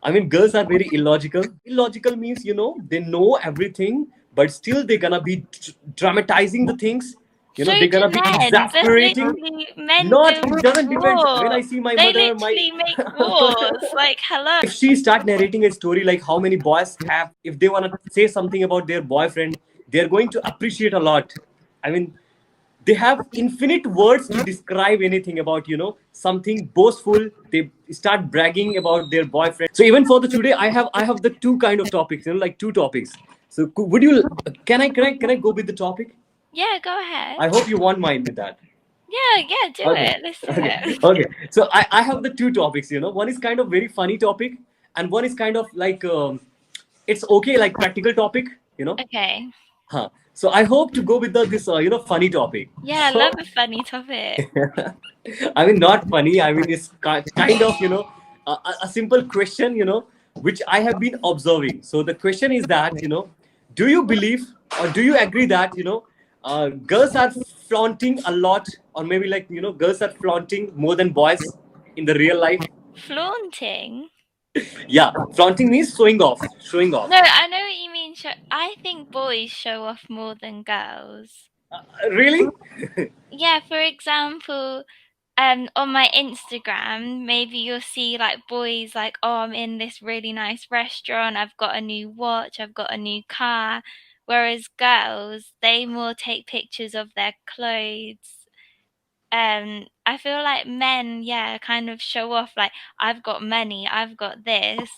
I mean, girls are very illogical. Illogical means, they know everything, but still they're gonna be dramatizing the things. So They're do gonna be men. That's exasperating. literally men Not, do it doesn't depend. When I war. see my They mother, literally make wars. Like, hello. if she start narrating a story like how many boys have, if they wanna say something about their boyfriend, they're going to appreciate a lot. I mean, they have infinite words to describe anything about something boastful. They start bragging about their boyfriend. So even for the today, I have the two kind of topics, like two topics. So would you, can I go with the topic? Yeah, go ahead. I hope you won't mind with that. Yeah, yeah, do Okay. it. Let's do Okay. it. Okay. So I have the two topics. One is kind of very funny topic, and one is kind of like, it's okay, like practical topic. Okay. Huh. So I hope to go with this funny topic. Yeah, I love So a funny topic. I mean, not funny. I mean, it's kind of, a simple question, which I have been observing. So the question is that, do you believe or do you agree that, girls are flaunting a lot, or maybe like, girls are flaunting more than boys in the real life? Flaunting? Yeah, flaunting means showing off, showing off. No, I know what you mean. I think boys show off more than girls. Really? Yeah, for example, on my Instagram, maybe you'll see like boys like, oh, I'm in this really nice restaurant, I've got a new watch, I've got a new car. Whereas girls, they more take pictures of their clothes. I feel like men, yeah, kind of show off like, I've got money, I've got this,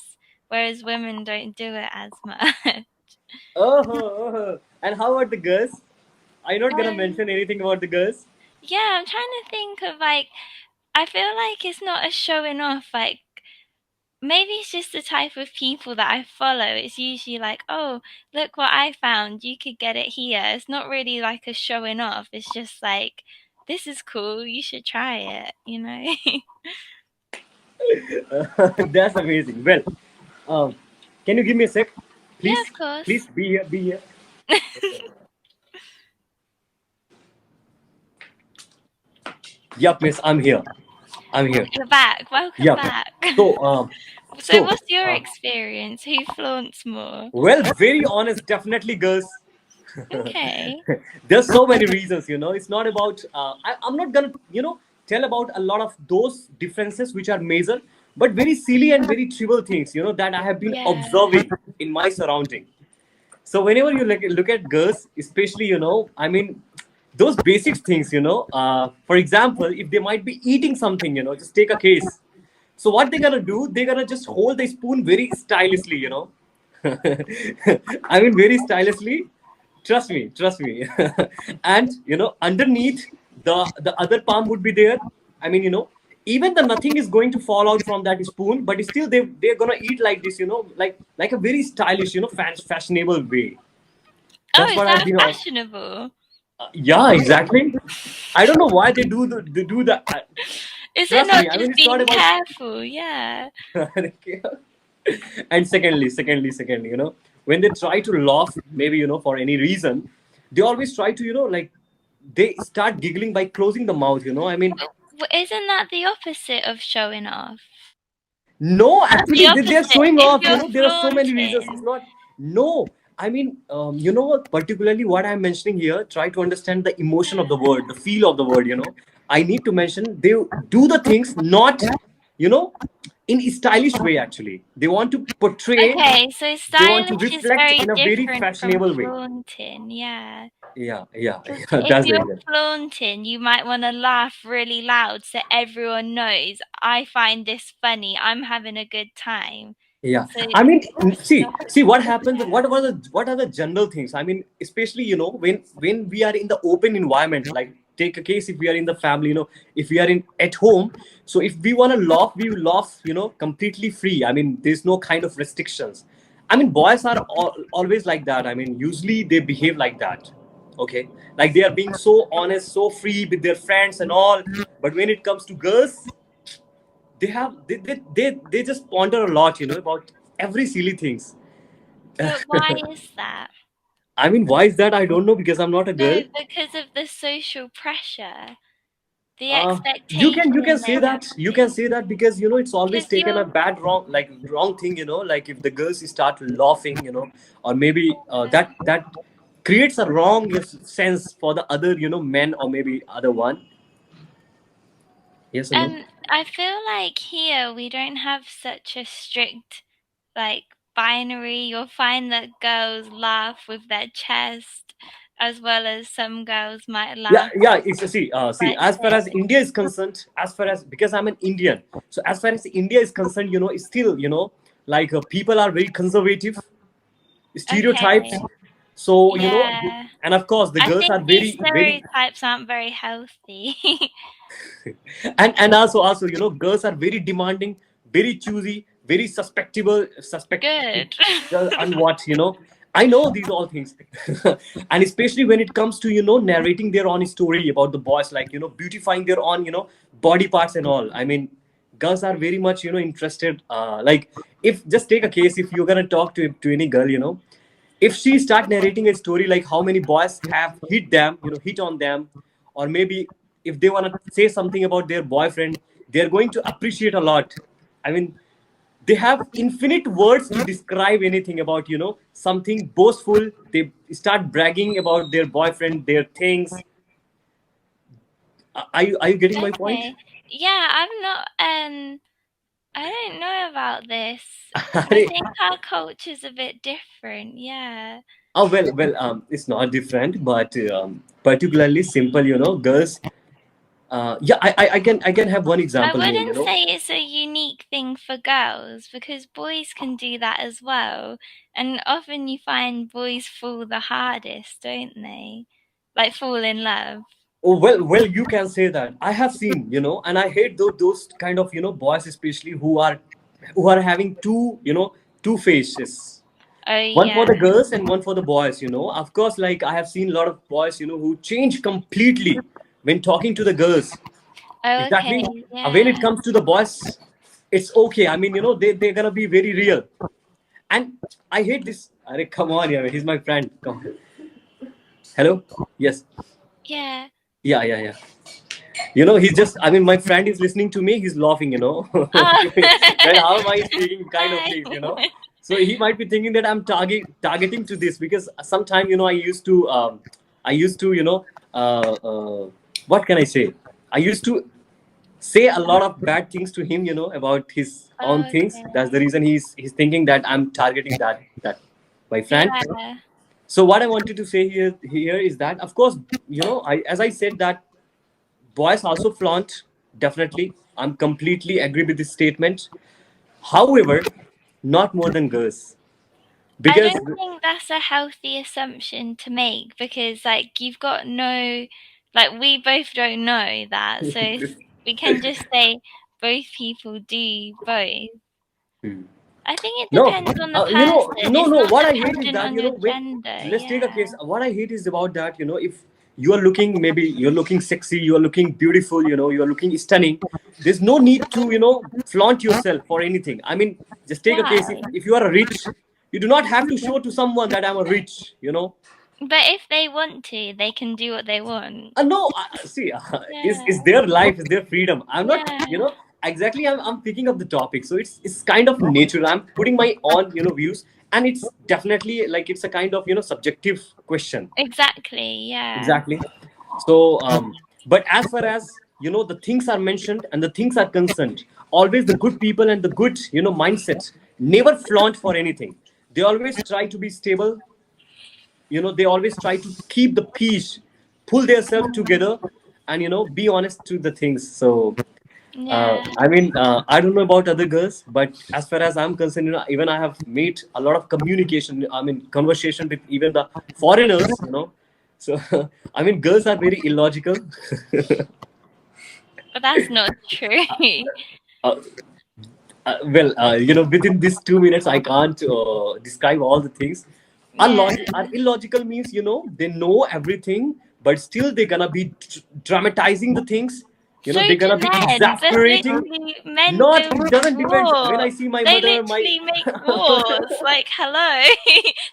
whereas women don't do it as much. Oh, oh, oh. And how about the girls? I'm not gonna Um, mention anything about the girls. yeah, I'm trying to think of like, I feel like it's not a showing off, like maybe it's just the type of people that I follow. It's usually like, oh, look what I found. You could get it here. It's not really like a showing off. It's just like, this is cool. You should try it, you know? That's amazing. Well, um, can you give me a sec, Yeah, please? of course. Please be here. Be here. Yup, miss. I'm here. I'm here. You're back. Welcome Yup. back. So, So, so, what's your uh, experience? Who flaunts more? well, very honest. Definitely, girls. Okay. There's so many reasons. It's not about. I'm not gonna, tell about a lot of those differences which are major, but very silly and very trivial things. That I have been Yeah. observing in my surrounding. So whenever you look at girls, especially, I mean, those basic things, for example, if they might be eating something, just take a case. So what they're gonna do, they're gonna just hold the spoon very stylishly, I mean, very stylishly. Trust me. And underneath, the other palm would be there. I mean, even the nothing is going to fall out from that spoon, but still they're gonna eat like this, like a very stylish, fashionable way. Oh, That's is what I've that been. fashionable? Yeah, exactly. I don't know why they do that. Is it Trust not me. I mean, just it's not being about. careful? Yeah. And secondly, when they try to laugh, maybe for any reason, they always try to like they start giggling by closing the mouth. I mean, Isn't that the opposite of showing off? no, That's actually, the they're opposite. showing If off. you're There are so many reasons. It's flaunting. not. No, I mean, you know what? Particularly, what I'm mentioning here, try to understand the emotion of the word, the feel of the word. I need to mention they do the things not, you know, in a stylish way. Actually, they want to portray. Okay, so They want to stylish is reflect very in a very different from fashionable way. flaunting, yeah. Yeah, yeah, Because yeah. if That's very you're good. flaunting, you might want to laugh really loud so everyone knows I find this funny. I'm having a good time. Yeah, So, I mean, stuff see what like happens. that. What are the general things? I mean, especially when we are in the open environment. Like take a case if we are in the family. If we are in at home. So if we want to laugh, we will laugh. Completely free. I mean, there's no kind of restrictions. I mean, boys are always like that. I mean, usually they behave like that. Okay, like they are being so honest, so free with their friends and all. But when it comes to girls, they just ponder a lot about every silly things. But why is that? I mean, why is that? I don't know, because I'm not a No, girl. because of the social pressure. The You can expectation say they have that. You can say that because it's always because taken a you're bad wrong thing. Like if the girls start laughing, or maybe that creates a wrong sense for the other men, or maybe other one. Yes or no? I feel like here we don't have such a strict like binary. You'll find that girls laugh with their chest as well as some girls might Yeah, laugh, yeah. It's see, let's as far as say. India is concerned, as far as because I'm an Indian, so as far as India is concerned, it's still like people are very conservative, stereotypes. Okay. So Yeah. and of course the I girls think are these very very. stereotypes aren't very healthy. And also girls are very demanding, very choosy, very suspect Good. and what I know these all things. And especially when it comes to narrating their own story about the boys, like beautifying their own body parts and all. I mean, girls are very much interested, like if just take a case, if you're gonna talk to any girl, if she start narrating a story like how many boys have hit them, hit on them, or maybe if they want to say something about their boyfriend, they're going to appreciate a lot. I mean, they have infinite words to describe anything about something boastful. They start bragging about their boyfriend, their things. Are you getting my point? Okay. Yeah, I'm not I don't know about this. I think our culture's a bit different, yeah. Oh, it's not different, but particularly simple, girls. Yeah, I can have one I example here, wouldn't say it's a unique thing for girls because boys can do that as well. And often you find boys fall the hardest, don't they? Like fall in love. Oh, well, you can say that. I have seen, and I hate those kind of, boys, especially who are having two faces, Oh one for yeah. the girls and one for the boys. Of course, like I have seen a lot of boys, who change completely when talking to the girls. Oh, Exactly. okay, When it yeah. comes to the boys, it's okay. I mean, they're gonna be very real. And I hate this. Arey, come on, yeah, he's my friend. Come on. Hello? Yes. Yeah. Yeah, yeah, yeah. He's just, I mean, my friend is listening to me, he's laughing, Oh. well, how am I speaking kind of Hi. things. So he might be thinking that I'm targeting to this because sometime, I used to, what can I say? I used to say a lot of bad things to him, about his own things. That's the Okay. reason he's thinking that I'm targeting that my friend. Yeah. So what I wanted to say here is that, of course, as I said that boys also flaunt, definitely. I'm completely agree with this statement. However, not more than girls. I Because don't think that's a healthy assumption to make because, like, you've got no, like, we both don't know that, so we can just say both people do both. I think it no, depends on the person. no, It's no. not What I hate is dependent that on your when gender. let's take a Yeah. case. What I hate is about that. If you are looking, maybe you're looking sexy, you are looking beautiful, you are looking stunning. There's no need to flaunt yourself for anything. I mean, just take a case. Why? If you are a rich, you do not have to show to someone that I'm a rich. But if they want to, they can do what they want. No, see, is Yeah. their life, is their freedom. I'm not, Yeah. exactly. I'm picking up the topic, so it's kind of natural. I'm putting my own, views, and it's definitely like it's a kind of subjective question. Exactly. Yeah. Exactly. So, but as far as the things are mentioned and the things are concerned, always the good people and the good mindset never flaunt for anything. They always try to be stable. They always try to keep the peace, pull themselves together, and be honest to the things. So Yeah. I mean, I don't know about other girls, but as far as I'm concerned, even I have made a lot of communication, I mean conversation with even the foreigners. So I mean, girls are very illogical. But that's not true. uh, within these 2 minutes I can't describe all the things. Yeah. Illogical means they know everything, but still they're gonna be dramatizing the things, You So know, they're do gonna be men, but exasperating. literally men Not, build it doesn't depend. When I walls. see my They mother, my literally make wars. Like, hello.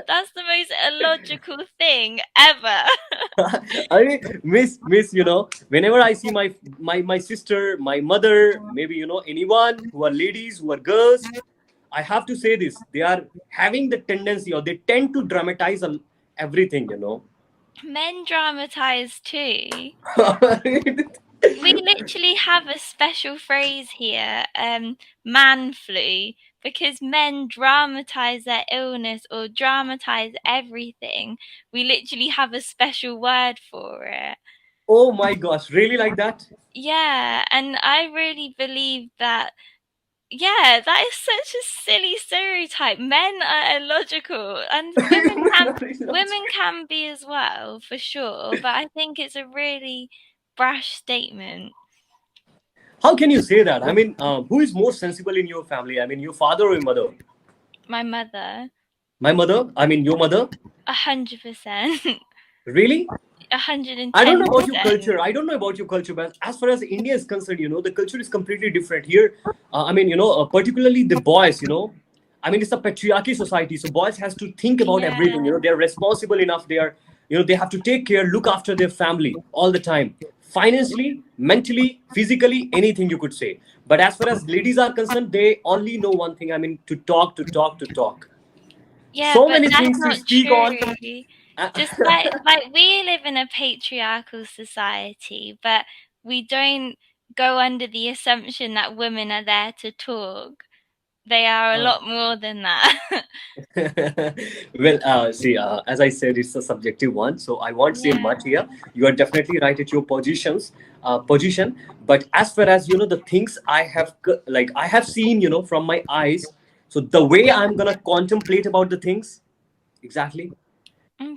That's the most illogical thing ever. I mean, miss, you know, whenever I see my sister, my mother, maybe you know anyone who are ladies, who are girls, I have to say this: they are having the tendency, or they tend to dramatize everything, you know. Men dramatize too. We literally have a special phrase here, man flu, because men dramatize their illness or dramatize everything. We literally have a special word for it. Oh my gosh, really like that? Yeah, and I really believe that, yeah, that is such a silly stereotype. Men are illogical, and women can be as well, for sure, but I think it's a really brash statement. How can you say that? I mean, who is more sensible in your family? I mean, your father or your mother? My mother. My mother? I mean, your mother? 100%. Really? I don't know about your 110%. culture. I don't know about your culture, but as far as India is concerned, you know, the culture is completely different here. I mean, you know, particularly the boys, you know, I mean, it's a patriarchy society, so boys has to think about everything. You Yeah. know, they're responsible enough. They are, you know, they have to take care, look after their family all the time, financially, mentally, physically, anything you could say. But as far as ladies are concerned, they only know one thing. I mean, to talk, to talk, to talk. Yeah, So but many that's things to not speak on. true. Just like we live in a patriarchal society, but we don't go under the assumption that women are there to talk. They are a Uh, lot more than that. well, see, as I said, it's a subjective one, so I won't say Yeah. much here. You are definitely right at your position. But as far as you know, the things I have like I have seen, you know, from my eyes. So the way I'm gonna contemplate about the things, exactly.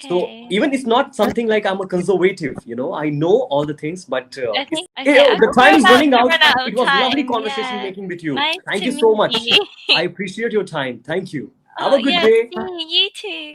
So Okay. even it's not something like I'm a conservative, you know. I know all the things, but Okay. I the think time we're is about running to out. run out It of was lovely time. conversation Yeah. making with you. Nice Thank to you so meet much. you. I appreciate your time. Thank you. Have Oh, a good yeah. day. See you too.